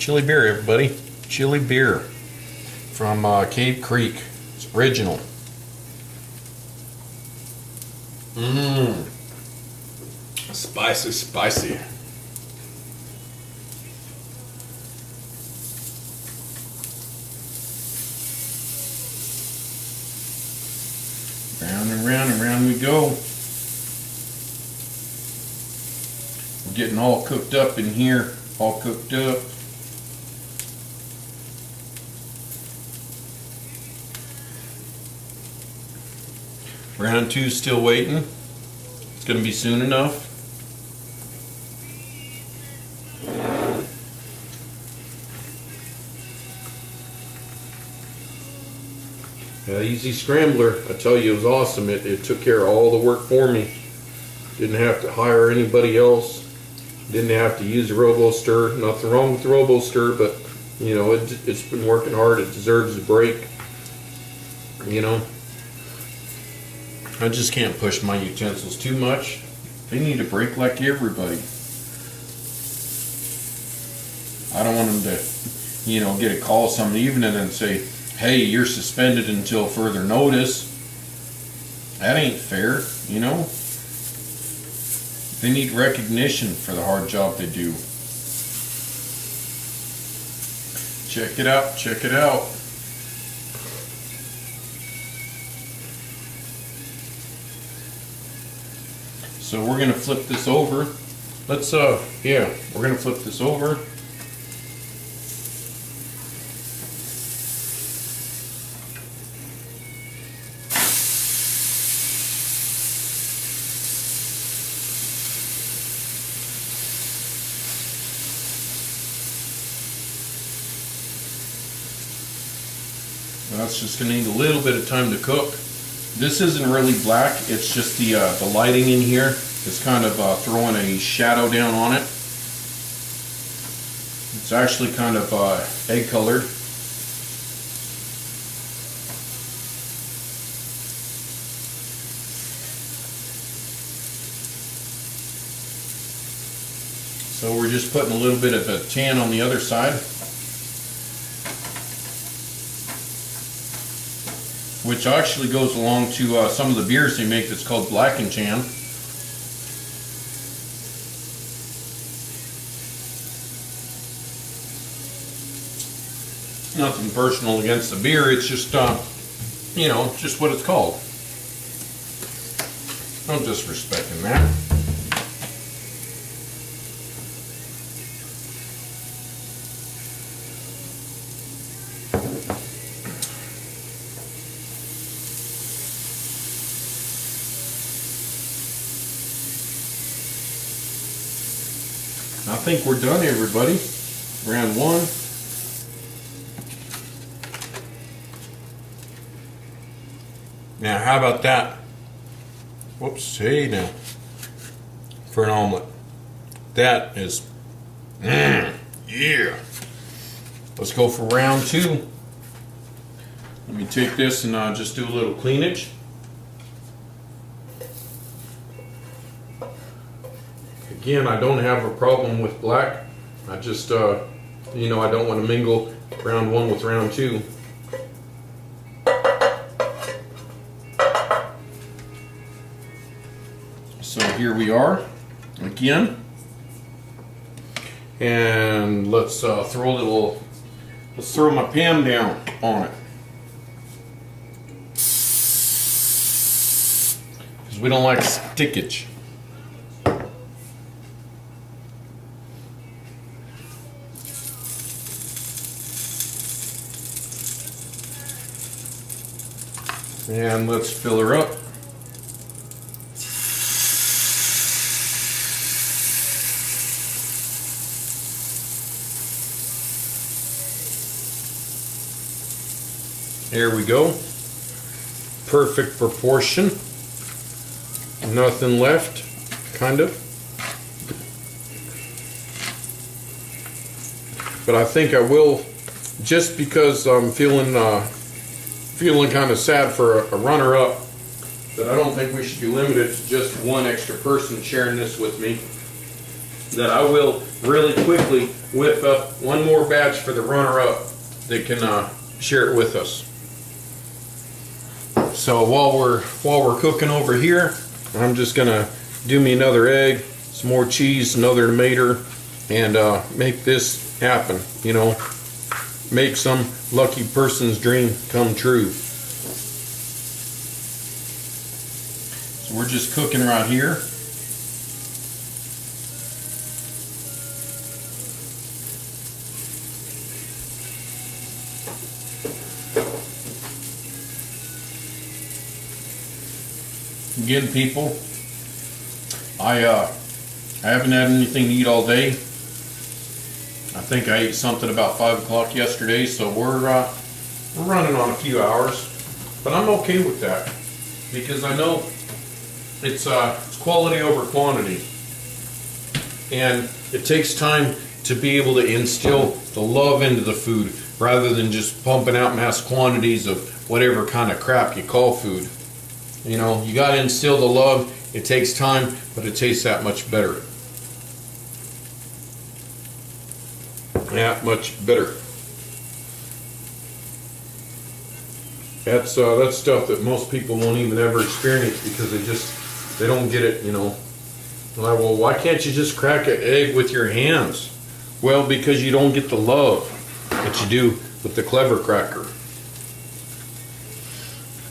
Chili beer, everybody. Chili beer from Cave Creek. It's original. Mmm. Spicy, spicy. Round and round we go. We're getting all cooked up in here. All cooked up. Round 2 still waiting. It's going to be soon enough. Easy scrambler. I tell you, it was awesome. It took care of all the work for me. Didn't have to hire anybody else. Didn't have to use a robo-stir. Nothing wrong with the robo-stir, but you know, it's been working hard. It deserves a break. You know, I just can't push my utensils too much. They need a break like everybody. I don't want them to, you know, get a call some evening and say, hey, you're suspended until further notice. That ain't fair, you know. They need recognition for the hard job they do. Check it out, check it out. So we're gonna flip this over. Let's yeah, we're gonna flip this over. That's just going to need a little bit of time to cook. This isn't really black, it's just the lighting in here is kind of throwing a shadow down on it. It's actually kind of egg colored. So we're just putting a little bit of a tan on the other side, which actually goes along to some of the beers they make that's called Black and Tan. Nothing personal against the beer, it's just, you know, just what it's called. No disrespect in that. I think we're done, everybody. Round 1. Now, how about that? Whoops, hey now. For an omelet. That is, yeah. Let's go for round 2. Let me take this and just do a little cleanage. Again, I don't have a problem with black. I just, you know, I don't want to mingle round 1 with round 2. So here we are again, and let's let's throw my pan down on it, because we don't like stickage. And let's fill her up. There we go. Perfect proportion. Nothing left, kind of. But I think I will, just because I'm feeling kind of sad for a runner-up, that I don't think we should be limited to just one extra person sharing this with me. that I will really quickly whip up one more batch for the runner-up that can share it with us. So while we're cooking over here, I'm just gonna do me another egg, some more cheese, another tomato, and make this happen. You know, make some lucky person's dream come true. So we're just cooking right here. Again, people, I haven't had anything to eat all day. I think I ate something about 5 o'clock yesterday, so we're running on a few hours, but I'm okay with that because I know it's quality over quantity, and it takes time to be able to instill the love into the food rather than just pumping out mass quantities of whatever kind of crap you call food. You know, you got to instill the love. It takes time, but it tastes that much better. That much better. That's stuff that most people won't even ever experience because they don't get it, you know. Like, well, why can't you just crack an egg with your hands? Well, because you don't get the love that you do with the clever cracker.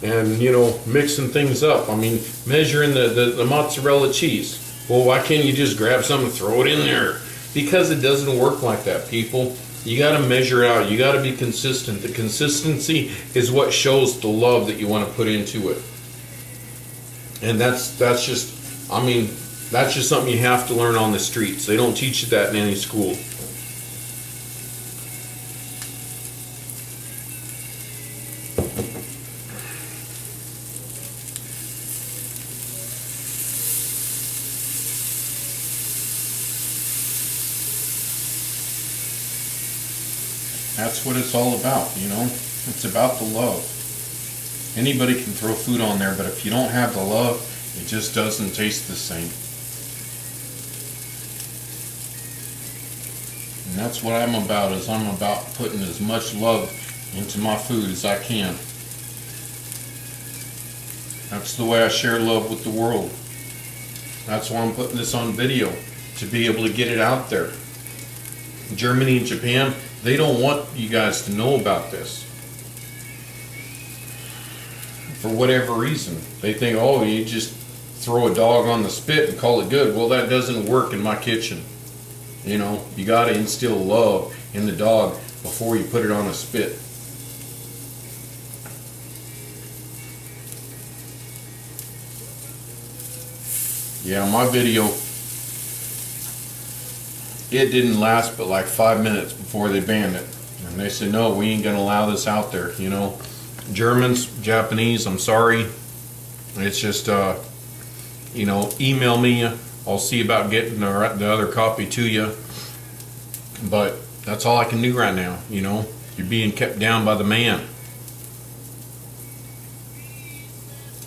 And, you know, mixing things up. I mean, measuring the mozzarella cheese. Well, why can't you just grab some and throw it in there? Because it doesn't work like that, people. You got to measure out. You got to be consistent. The consistency is what shows the love that you want to put into it. And that's just, I mean, that's just something you have to learn on the streets. They don't teach you that in any school. That's what it's all about, you know. It's about the love. Anybody can throw food on there, but if you don't have the love, it just doesn't taste the same. And that's what I'm about, is I'm about putting as much love into my food as I can. That's the way I share love with the world. That's why I'm putting this on video, to be able to get it out there. Germany and Japan, they don't want you guys to know about this. For whatever reason. They think, oh, you just throw a dog on the spit and call it good. Well, that doesn't work in my kitchen. You know, you got to instill love in the dog before you put it on a spit. Yeah, my video, it didn't last but like 5 minutes before they banned it. And they said, no, we ain't gonna allow this out there, you know. Germans, Japanese, I'm sorry. It's just, you know, email me. I'll see about getting the other copy to you. But that's all I can do right now, you know. You're being kept down by the man.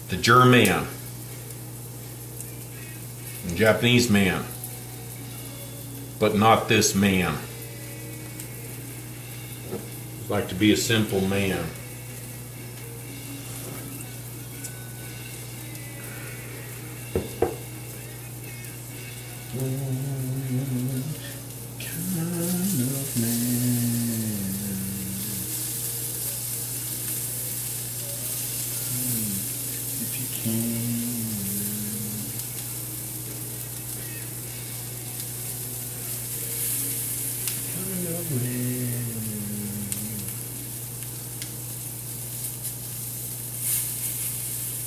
The German. The Japanese man. But not this man. I'd like to be a simple man.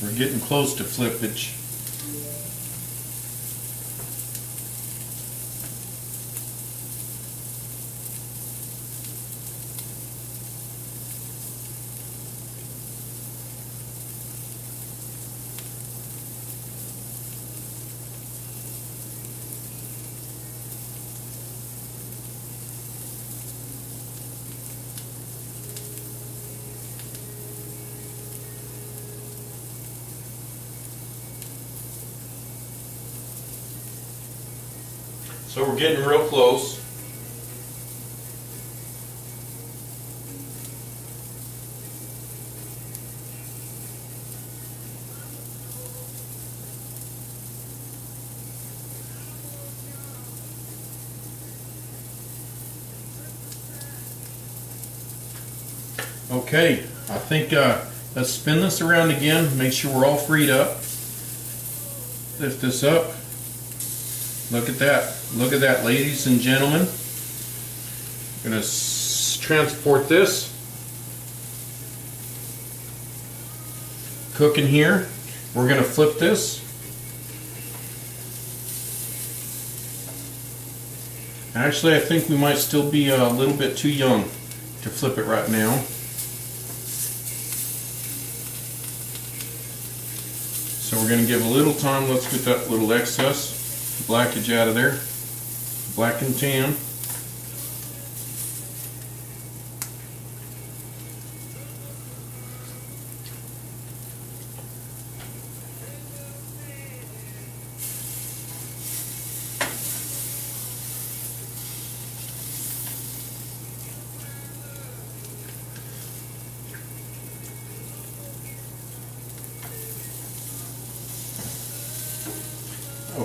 We're getting close to flippage. So we're getting real close. Okay, I think let's spin this around again, make sure we're all freed up. Lift this up. Look at that. Look at that, ladies and gentlemen. I'm going to transport this. Cooking here. We're going to flip this. Actually, I think we might still be a little bit too young to flip it right now. So we're going to give a little time. Let's get that little excess blackage out of there. Black and tan.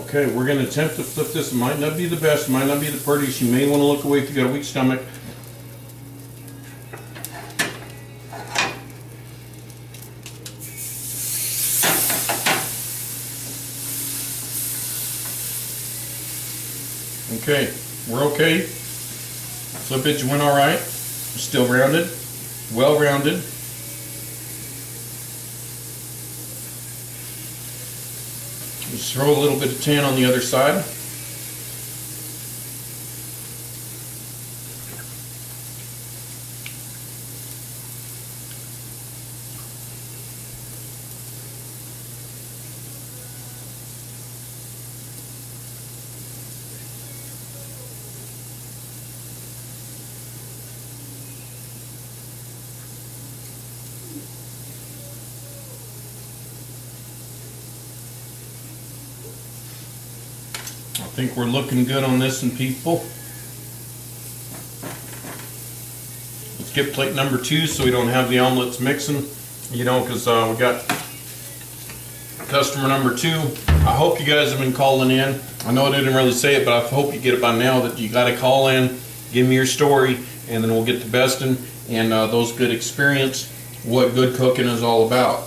Okay, we're going to attempt to flip this. It might not be the best, might not be the prettiest. You may want to look away if you've got a weak stomach. Okay, we're okay. Flippage went all right. Still rounded, well rounded. Just throw a little bit of tan on the other side. I think we're looking good on this one, people. Let's get plate number 2 so we don't have the omelets mixing, you know, because we got customer number 2. I hope you guys have been calling in. I know I didn't really say it, but I hope you get it by now that you got to call in, give me your story, and then we'll get to besting and those good experience, what good cooking is all about.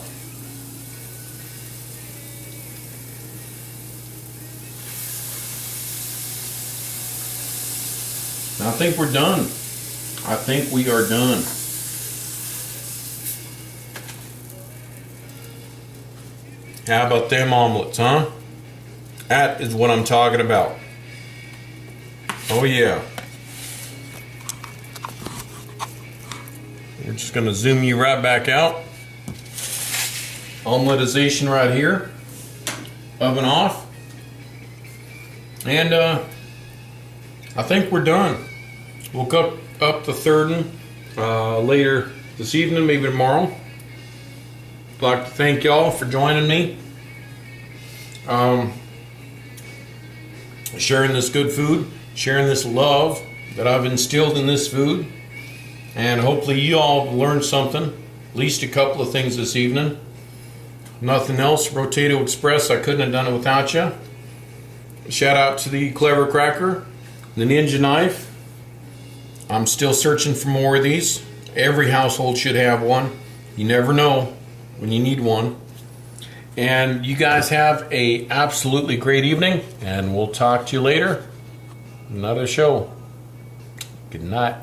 I think we're done. I think we are done. How about them omelets, huh? That is what I'm talking about. Oh yeah. We're just gonna zoom you right back out. Omeletization right here. Oven off. And I think we're done. We'll cook up the third one later this evening, maybe tomorrow. I'd like to thank y'all for joining me. Sharing this good food, sharing this love that I've instilled in this food. And hopefully you all learned something, at least a couple of things this evening. Nothing else. Rotato Express, I couldn't have done it without you. Shout out to the Clever Cracker, the Ninja Knife. I'm still searching for more of these. Every household should have one. You never know when you need one. And you guys have a absolutely great evening, and we'll talk to you later. Another show. Good night.